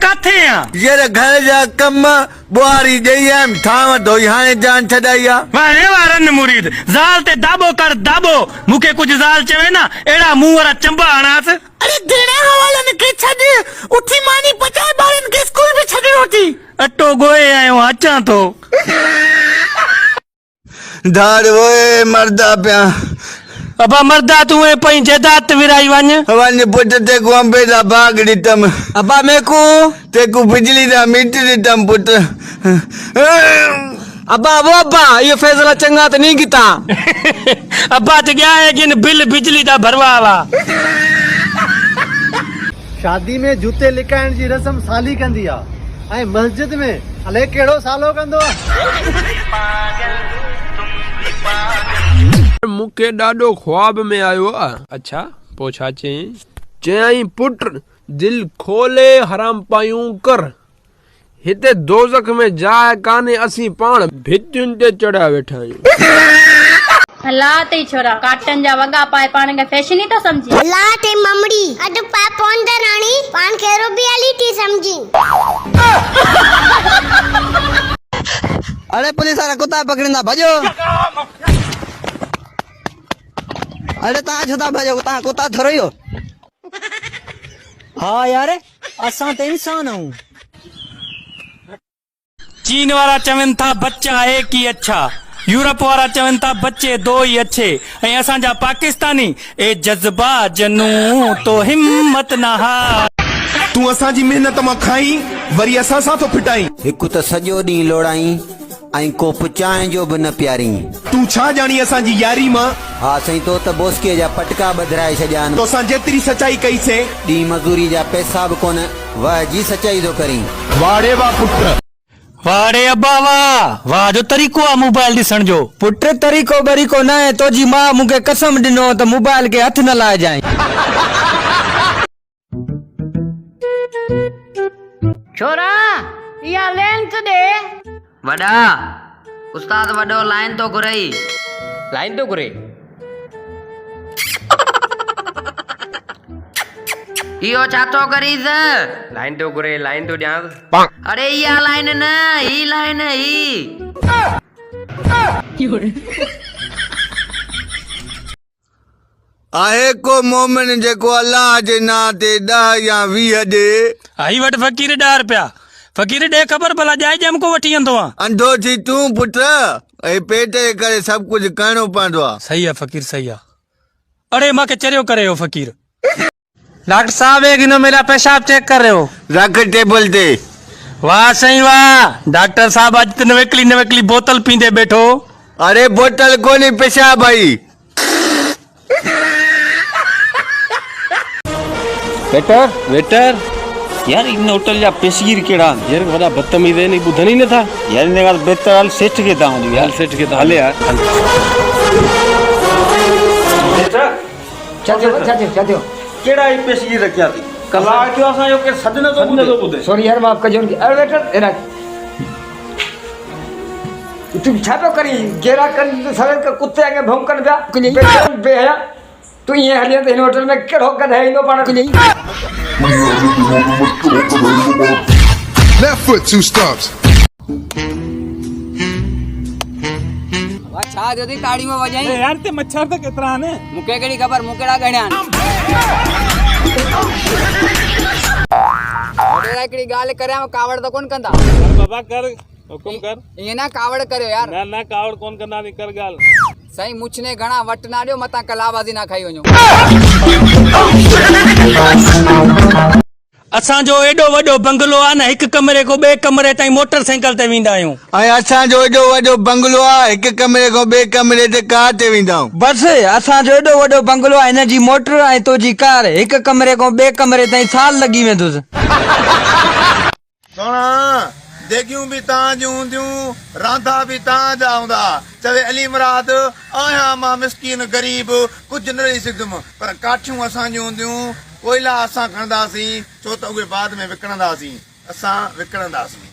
काथे आ यार घर जा कम बुआरी ॾेई आयमि ठाव धोई हाणे जान छॾाई आ। वाह वारन मुरीद ज़ाल ते दाबो कर दाबो मूंखे कुछ ज़ाल चवे ना एड़ा मुंह वारा चंबा हणास। अरे देणे हवालन के छॾ उठी मानी पचाए ॿारनि खे स्कूल में छॾिणो थी। अटो गोए आयो अचां थो। धार ओए मरदा पिया अबा मर्दा तू पई जदात विराई वञ पुट ते को अंबे दा बाग ॾिठमि अबा मेकू ते को बिजली दा मीटर ॾिठमि पुट। अबा वो अबा ये फैसला चंगा तो नहीं कीता। अबा तो क्या है कि बिल बिजली दा भरवा वा। शादी में जूते लिकाइण जी रस्म साली कंदी आ ऐं मस्जिद में अले केड़ो सालो कंदो आ। मूंखे ॾाढो ख्वाब में आयो आ। अच्छा पोइ छा चयईं? चयईं पुट दिल खोले हराम पायूं कर हिते दोज़ख में जाइ कान्हे असीं पाण भितियुनि ते चढ़िया वेठा आहियूं। हला ते छोरा काटन जा वगा पाए पाण के फैशन ही तो समझी। हला ते ममड़ी अड पा पोंद रानी पान केरो रियलिटी समझी। अरे पुलिस वाला कुत्ता पकड़ना भजो। अरे ता छता भजो ता कुत्ता थरोयो। हाँ यार असां ते इंसान हूं। चीन वाला चवन था बच्चा एक ही अच्छा यूरोप वाला चवन था बच्चे दो ही अच्छे ऐं असांजा पाकिस्तानी ए जज्बा जनू तो हिम्मत ना हार। तू असांजी मेहनत मां खाई वरी असां सां तो फिटाई हिकु त सॼो ॾींहुं लोड़ाई ऐं कोप चांहि जो बि न पियारी। तू छा ॼाणी असांजी यारी मां? हा साईं तो त बोस्के जा पटका ॿधाए छॾिया आहिनि। तोसां जेतिरी सचाई कईसे ॾींहुं मज़दूरी जा पैसा बि कोन वाह जी सचाई थो करी। वाड़े वाह पुट वाड़े अब्बा वाह वाह जो तरीक़ो आ मोबाइल ॾिसण जो। पुट तरीक़ो बरीक़ो न है तो जी मां मूंखे कसम ॾिनो त मोबाइल के हथ न लाए जाए। छोरा या लेंथ दे। वडा उस्ताद वडो लाइन तो घुरई। लाइन तो घुरे इहो छा थो करीस? लाइन तो घुरे लाइन तो ॾियांस। अरे इहा लाइन न ही लाइन ही। आहे को मोमिन जेको अल्लाह जे नाम ते 10 या 20 ॾे। आई वट फकीर 10 रुपया फकीर ॾे ख़बर भला जाए जम को वठी वेंदो आ। अंधो थी तूं पुट ऐं पेट जे करे सभु कुझु करणो पवंदो आहे। सही है फकीर सही है। अरे मां के चरियो करे हो फकीर। डॉक्टर साहब एक गिनो मेरा पेशाब चेक कर रहे हो। रख टेबल ते। वाह सही वाह डॉक्टर साहब अज त नवेकली बोतल पींदे बैठो। अरे बोतल कोनी पेशाब आई। वेटर वेटर यार इन होटल जा पेशगीर केड़ा यार वडा बदतमीज है नहीं बुधन ही न था यार ने गाल बेहतर हाल सेठ के ता हूं यार सेठ के ता हले यार। चाचो केड़ा ही पेशगी रखया थी कला क्यों असा यो के सदन तो बुधे। सॉरी यार माफ कजो। अरे वेटर एना तू छा तो करी गेरा कर सर के कुत्ते आगे भौंकन बे बेहया तू ये हलिया ते होटल में केड़ो कद है इनो पाण के Left foot 2 stumps छा जदी ताड़ी में वजाई यार ते मच्छर त केतरा ने मुके केड़ी खबर मुकेड़ा गण्यान। अरे एकड़ी गाल करया में कावड़ तो कोन कंदा। बाबा कर हुकुम कर। ये ना कावड़ करियो यार। ना कावड़ कोन कंदा नी कर गाल। सही मुछने घणा वट ना दियो मता कलाबाजी ना खाई वणो। असां जो एडो वडो बंगलो आ न एक कमरे को बे कमरे ताई मोटरसाइकिल ते विंदा आयूं। ऐं असां जो एडो वडो बंगलो आहे हिक कमरे खां ॿिए कमरे ते कार ते वेंदा आहियूं। बस असां जो एडो वडो बंगलो आहे इन जी मोटर ऐं तो जी कार हिक कमरे को ॿिए कमरे ताईं साल लगी वेंदुसि। सोना देगियूं भी तां जूं हूंदियूं रांधा भी तां जा हूंदा। चवे अली मुराद आहियां मां मिस्कीन गरीब कुझु न रही सघंदुमि पर काठियूं असां जूं हूंदियूं कोयला असां खणंदासीं छो त उहे बाद में विकिणंदासीं असां विकिणंदासीं।